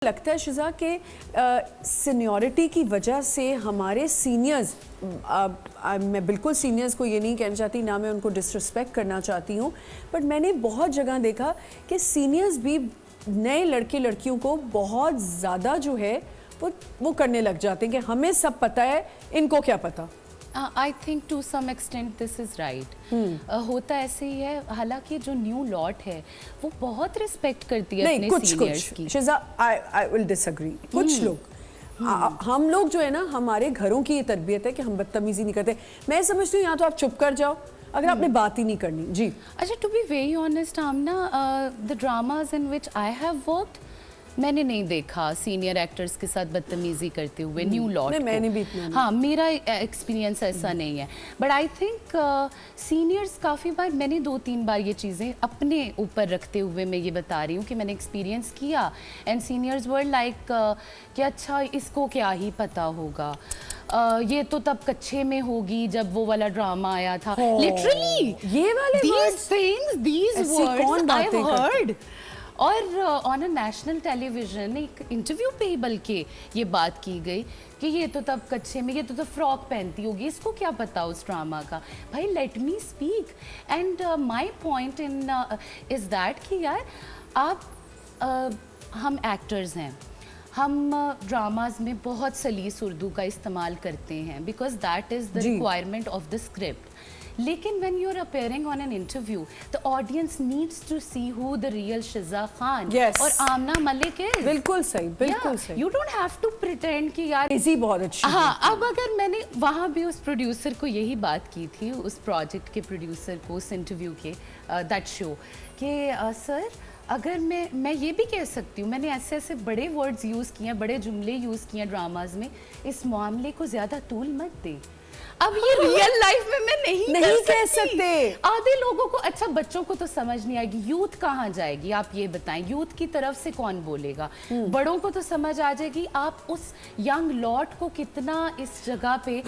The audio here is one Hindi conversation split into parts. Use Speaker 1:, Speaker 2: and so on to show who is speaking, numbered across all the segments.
Speaker 1: लगता है शिजा के सीनियरिटी की वजह से हमारे सीनियर्स, मैं बिल्कुल सीनियर्स को ये नहीं कहना चाहती, ना मैं उनको डिसरिस्पेक्ट करना चाहती हूँ, बट मैंने बहुत जगह देखा कि सीनियर्स भी नए लड़के लड़कियों को बहुत ज़्यादा जो है वो करने लग जाते हैं कि हमें सब पता है, इनको क्या पता।
Speaker 2: I think to some extent this is right. होता ऐसे ही है, हालांकि जो न्यू लॉट है वो बहुत रिस्पेक्ट करती है अपने सीनियर्स की।
Speaker 1: शिजा, आई विल डिसएग्री। कुछ लोग हम लोग जो है ना, हमारे घरों की ये तरबियत है कि हम बदतमीजी नहीं करते। मैं समझती हूँ यहाँ तो आप चुप कर जाओ अगर आपने बात ही नहीं करनी। जी
Speaker 2: अच्छा, to be very honest Amna, the dramas in which I have worked, मैंने नहीं देखा सीनियर एक्टर्स के साथ बदतमीजी करते हुए न्यू लॉट को।
Speaker 1: मैंने भी इतना
Speaker 2: हाँ, मेरा एक्सपीरियंस ऐसा नहीं है, बट आई थिंक सीनियर्स काफ़ी बार, मैंने 2-3 बार ये चीज़ें अपने ऊपर रखते हुए मैं ये बता रही हूँ कि मैंने एक्सपीरियंस किया एंड सीनियर्स वर लाइक कि अच्छा इसको क्या ही पता होगा, ये तो तब कच्चे में होगी जब वो वाला ड्रामा आया था। लिटरली
Speaker 1: ये वाले
Speaker 2: these words I have heard। और ऑन अ नेशनल टेलीविजन एक इंटरव्यू पे ही बल्कि ये बात की गई कि ये तो तब कच्चे में, ये तो फ्रॉक पहनती होगी, इसको क्या पता उस ड्रामा का। भाई let me speak and my point in is that कि यार आप हम एक्टर्स हैं, हम ड्रामाज में बहुत सलीस उर्दू का इस्तेमाल करते हैं because that is the requirement of the script. लेकिन when you're appearing on an interview, the audience needs to see who the real Shiza Khan और आमना मलिक is।
Speaker 1: बिल्कुल सही, बिल्कुल सही।
Speaker 2: You don't have to pretend कि यार
Speaker 1: इसी बहुत अच्छी।
Speaker 2: हाँ, अब अगर मैंने वहाँ भी उस प्रोड्यूसर को यही बात की थी, उस प्रोजेक्ट के प्रोड्यूसर को, उस इंटरव्यू के दैट शो, कि सर अगर मैं ये भी कह सकती हूँ, मैंने ऐसे ऐसे बड़े वर्ड्स यूज़ किए हैं, बड़े जुमले यूज़ किए हैं ड्रामाज में, इस मामले को ज़्यादा तूल मत दे। अब ये रियल लाइफ में मैं नहीं कह सकते। आधे लोगों को, अच्छा बच्चों को तो समझ नहीं आएगी, यूथ कहाँ जाएगी आप ये बताएं, यूथ की तरफ से कौन बोलेगा। बड़ों को तो समझ आ जाएगी आप उस यंग लॉट को कितना इस जगह पे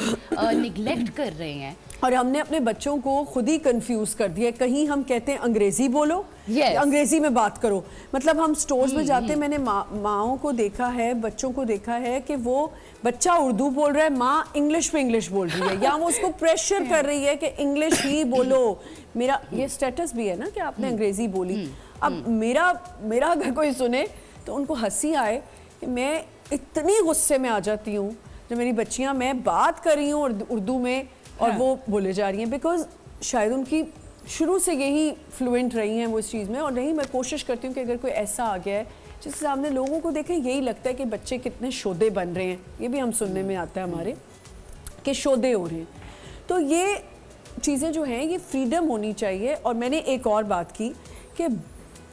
Speaker 2: निगलेक्ट कर रहे हैं।
Speaker 1: और हमने अपने बच्चों को खुद ही कंफ्यूज कर दिया। कहीं हम कहते हैं अंग्रेजी बोलो, अंग्रेजी में बात करो। मतलब हम स्टोर्स में जाते, मैंने माँओं को देखा है, बच्चों को देखा है कि वो बच्चा उर्दू बोल रहा है, माँ इंग्लिश में इंग्लिश बोल रही है, या वो उसको प्रेशर कर रही है कि इंग्लिश ही बोलो। मेरा ये स्टेटस भी है ना कि आपने अंग्रेजी बोली। अब मेरा अगर कोई सुने तो उनको हंसी आए कि मैं इतनी गुस्से में आ जाती हूँ जब मेरी बच्चियाँ, मैं बात कर रही हूँ उर्दू में और वो बोले जा रही हैं, बिकॉज शायद उनकी शुरू से यही फ्लुएंट रही हैं वो इस चीज़ में। और नहीं, मैं कोशिश करती हूँ कि अगर कोई ऐसा आ गया है जिसके सामने लोगों को देखें, यही लगता है कि बच्चे कितने शोधे बन रहे हैं, ये भी हम सुनने में आता है हमारे कि शोधे हो रहे हैं। तो ये चीज़ें जो हैं, ये फ्रीडम होनी चाहिए। और मैंने एक और बात की कि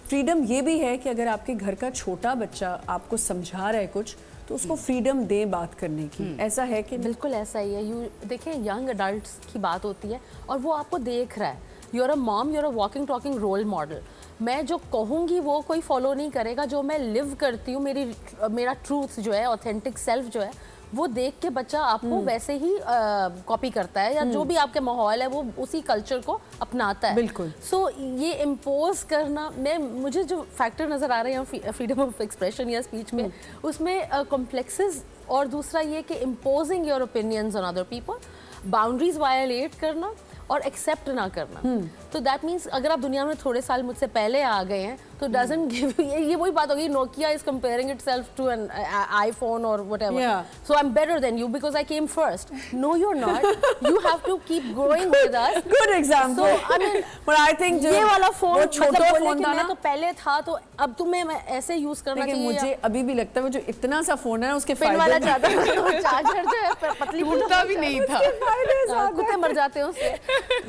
Speaker 1: फ्रीडम ये भी है कि अगर आपके घर का छोटा बच्चा आपको समझा रहा है कुछ, तो उसको फ्रीडम दें बात करने की। ऐसा है कि
Speaker 3: बिल्कुल ऐसा ही है। देखें, यंग अडल्ट्स की बात होती है और वो आपको देख रहा है। You're a mom, you're a walking talking role model. मैं जो कहूँगी वो कोई फॉलो नहीं करेगा, जो मैं लिव करती हूँ, मेरा ट्रूथ जो है, ऑथेंटिक सेल्फ जो है, वो देख के बच्चा आपको वैसे ही कॉपी करता है, या जो भी आपके माहौल है वो उसी कल्चर को अपनाता है।
Speaker 1: बिल्कुल।
Speaker 3: सो ये इम्पोज करना, मुझे जो फैक्टर नज़र आ रहे हैं फ्रीडम ऑफ एक्सप्रेशन या स्पीच में, उसमें कॉम्प्लेक्सेस, और दूसरा ये कि imposing your opinions on other people, boundaries violate करना और एक्सेप्ट ना करना। तो दैट मीन्स अगर आप दुनिया में थोड़े साल मुझसे पहले आ गए हैं तो डजंट गिव, ये वही बात होगी, Nokia is comparing itself to an iPhone और whatever, so I am better than you because I came first. No you are not, you have to keep growing with us.
Speaker 1: Good example.
Speaker 3: So I mean,
Speaker 1: but I think
Speaker 3: ये वाला फोन
Speaker 1: छोटा फोन था ना,
Speaker 3: तो पहले था, तो अब तुम्हें ऐसे यूज करना चाहिए।
Speaker 1: मुझे अभी भी लगता है वो जो इतना सा फोन है उसके
Speaker 3: पिन वाला ज्यादा, चार्जर जो है पतली
Speaker 2: उड़ता भी नहीं था,
Speaker 3: कुत्ते मर जाते हैं उससे।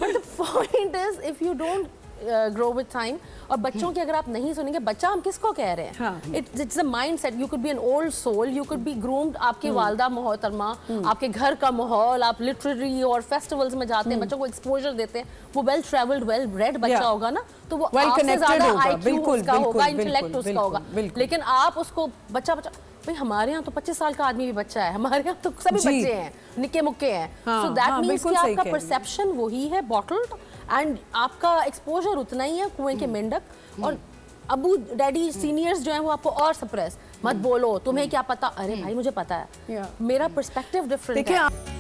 Speaker 3: But the point is, if you don't grow with time, और बच्चों की अगर आप नहीं सुनेंगे, बच्चा हम किसको कह रहे हैं, it's a mindset. You could be an old soul, you could be groomed, आपकी वालदा मोहतरमा, आपके घर का माहौल, आप लिटरेरी और फेस्टिवल्स में जाते हैं, बच्चों को एक्सपोजर देते हैं, वो वेल ट्रैवल्ड, वेल रेड बच्चा होगा ना, तो वो आपसे ज्यादा IQ उसका होगा, इंटेलेक्ट उसका होगा। लेकिन आप उसको बच्चा भाई, हमारे यहाँ तो 25 साल का आदमी भी बच्चा है, हमारे यहाँ तो सभी बच्चे हैं, निक्के मुक्के हैं। सो दैट मीन्स कि आपका परसेप्शन वही है, बॉटल्ड, एंड आपका एक्सपोजर उतना ही है, कुएं के मेंढक। और अबू डैडी सीनियर्स जो हैं वो आपको और सप्रेस, मत बोलो, तुम्हें क्या पता, अरे भाई मुझे पता है, मेरा पर्सपेक्टिव डिफरेंट है।